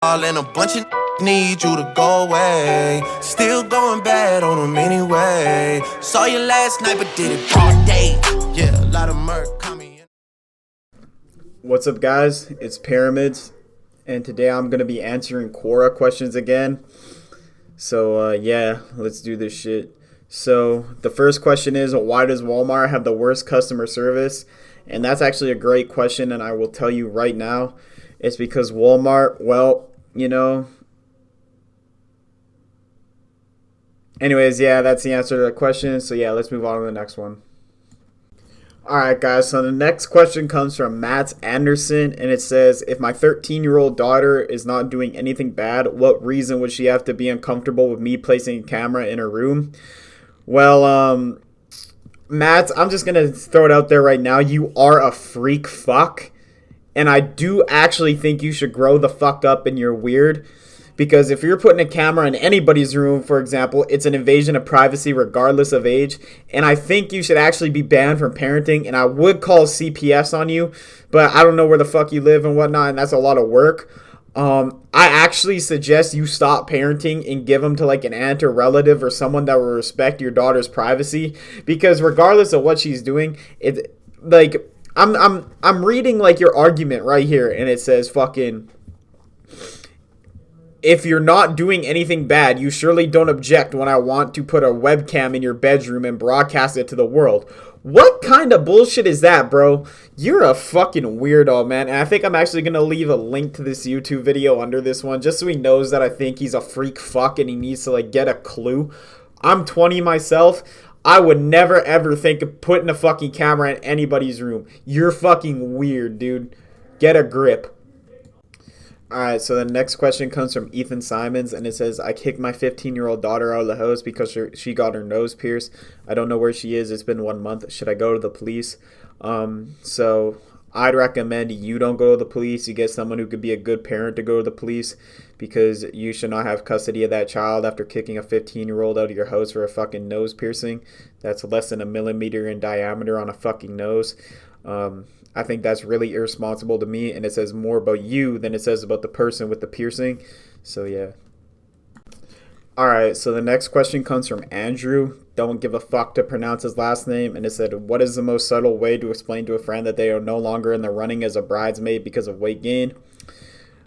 All in a bunch of need you to go away. Still going bad on them anyway. Saw you last night, but did it all day. Yeah, a lot of murk coming. What's up, guys? It's Pyramids, and today I'm gonna be answering Quora questions again. So yeah, let's do this shit. So the first question is, why does Walmart have the worst customer service? And that's actually a great question, and I will tell you right now, it's because Walmart, well, anyways, yeah, that's the answer to the question. So yeah, let's move on to the next one. Alright, guys, so the next question comes from Matt Anderson, and it says, if my 13-year-old daughter is not doing anything bad, what reason would she have to be uncomfortable with me placing a camera in her room? Well, Matt, I'm just going to throw it out there right now. You are a freak fuck, and I do actually think you should grow the fuck up and you're weird. Because if you're putting a camera in anybody's room, for example, it's an invasion of privacy regardless of age. And I think you should actually be banned from parenting. And I would call CPS on you, but I don't know where the fuck you live and whatnot, and that's a lot of work. I actually suggest you stop parenting and give them to like an aunt or relative or someone that will respect your daughter's privacy. Because regardless of what she's doing, it's like I'm reading like your argument right here, and it says fucking, if you're not doing anything bad, you surely don't object when I want to put a webcam in your bedroom and broadcast it to the world. What kind of bullshit is that, bro? You're a fucking weirdo, man. And I think I'm actually going to leave a link to this YouTube video under this one, just so he knows that I think he's a freak fuck and he needs to like get a clue. I'm 20 myself. I would never ever think of putting a fucking camera in anybody's room. You're fucking weird, dude. Get a grip. Alright, so the next question comes from Ethan Simons, and it says, I kicked my 15-year-old daughter out of the house because she got her nose pierced. I don't know where she is. It's been 1 month. Should I go to the police? So I'd recommend you don't go to the police. You get someone who could be a good parent to go to the police, because you should not have custody of that child after kicking a 15-year-old out of your house for a fucking nose piercing. That's less than a millimeter in diameter on a fucking nose. I think that's really irresponsible to me, and it says more about you than it says about the person with the piercing. So yeah. Alright, so the next question comes from Andrew. Don't give a fuck to pronounce his last name. And it said, what is the most subtle way to explain to a friend that they are no longer in the running as a bridesmaid because of weight gain?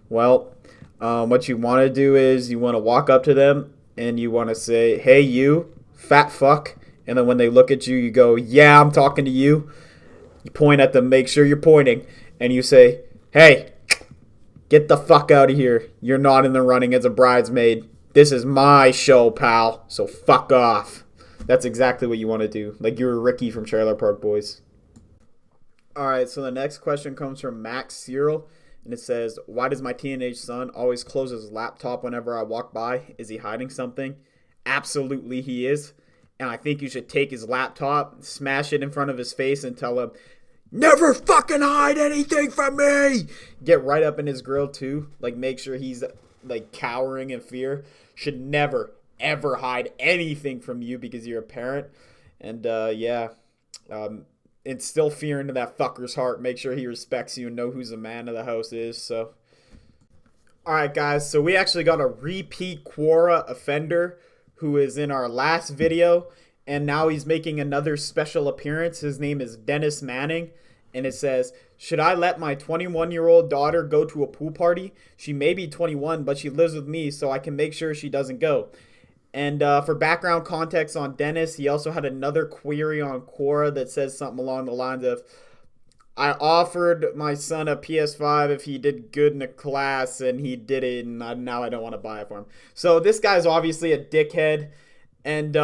Well, what you want to do is you want to walk up to them and you want to say, hey, you, fat fuck. And then when they look at you, you go, yeah, I'm talking to you. You point at them, make sure you're pointing, and you say, hey, get the fuck out of here. You're not in the running as a bridesmaid. This is my show, pal, so fuck off. That's exactly what you want to do. Like you were Ricky from Trailer Park Boys. Alright, so the next question comes from Max Cyril, and it says, why does my teenage son always close his laptop whenever I walk by? Is he hiding something? Absolutely he is. And I think you should take his laptop, smash it in front of his face, and tell him, never fucking hide anything from me. Get right up in his grill too. Like make sure he's like cowering in fear. Should never, ever hide anything from you because you're a parent. And yeah, instill fear into that fucker's heart. Make sure he respects you and know who's the man of the house is. So, alright guys, so we actually got a repeat Quora offender who is in our last video, and now he's making another special appearance. His name is Dennis Manning, and it says, should I let my 21-year-old daughter go to a pool party? She may be 21, but she lives with me, so I can make sure she doesn't go. And for background context on Dennis, he also had another query on Quora that says something along the lines of, I offered my son a PS5 if he did good in a class, and he did it, and now I don't want to buy it for him. So this guy's obviously a dickhead. And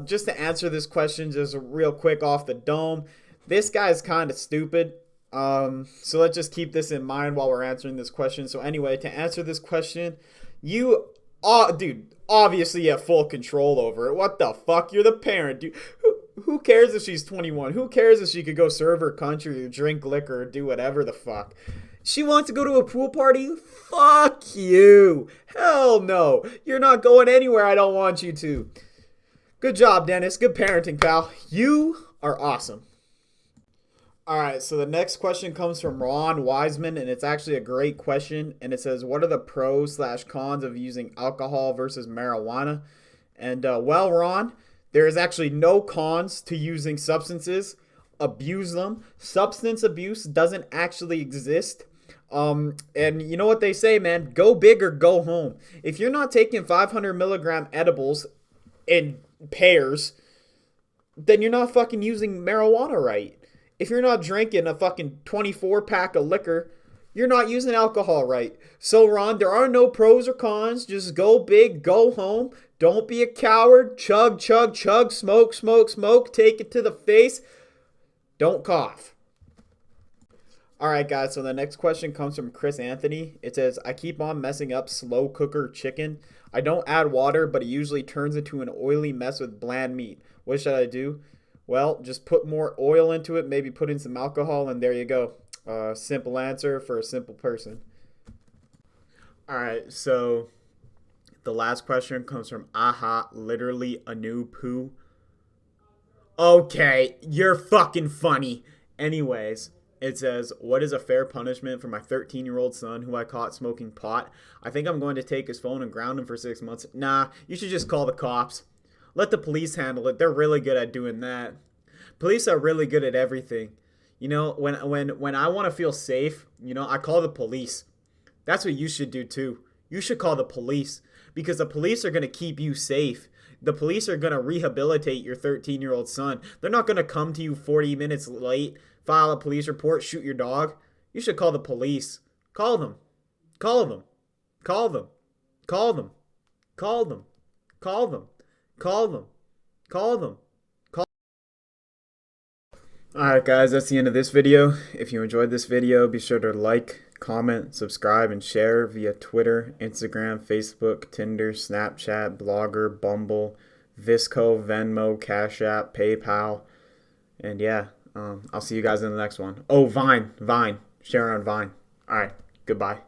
just to answer this question just real quick off the dome, this guy's kind of stupid. So let's just keep this in mind while we're answering this question. So anyway, to answer this question, you, dude, obviously have full control over it. What the fuck? You're the parent, dude. Who cares if she's 21? Who cares if she could go serve her country or drink liquor or do whatever the fuck? She wants to go to a pool party? Fuck you. Hell no. You're not going anywhere I don't want you to. Good job, Dennis. Good parenting, pal. You are awesome. All right, so the next question comes from Ron Wiseman, and it's actually a great question. And it says, "What are the pros slash cons of using alcohol versus marijuana?" And well, Ron, there is actually no cons to using substances. Abuse them. Substance abuse doesn't actually exist. And you know what they say, man? Go big or go home. If you're not taking 500 milligram edibles in pairs, then you're not fucking using marijuana right. If you're not drinking a fucking 24 pack of liquor, you're not using alcohol right. So, Ron, there are no pros or cons. Just go big, go home. Don't be a coward. Chug, chug, chug. Smoke, smoke, smoke. Take it to the face. Don't cough. All right, guys. So the next question comes from Chris Anthony. It says, "I keep on messing up slow cooker chicken. I don't add water, but it usually turns into an oily mess with bland meat. What should I do?" Well, just put more oil into it, maybe put in some alcohol, and there you go. Simple answer for a simple person. All right, so the last question comes from Aha, literally a new poo. Okay, you're fucking funny. Anyways, it says, "What is a fair punishment for my 13-year-old son who I caught smoking pot? I think I'm going to take his phone and ground him for 6 months." Nah, you should just call the cops. Let the police handle it. They're really good at doing that. Police are really good at everything. You know, when I want to feel safe, you know, I call the police. That's what you should do too. You should call the police because the police are going to keep you safe. The police are going to rehabilitate your 13-year-old son. They're not going to come to you 40 minutes late, file a police report, shoot your dog. You should call the police. Call them. Call them. Call them. Call them. Call them. Call them. Call them. Call them. Alright guys, that's the end of this video. If you enjoyed this video, be sure to like, comment, subscribe, and share via Twitter, Instagram, Facebook, Tinder, Snapchat, Blogger, Bumble, Visco, Venmo, Cash App, PayPal. And yeah, I'll see you guys in the next one. Oh, Vine. Share on Vine. Alright, goodbye.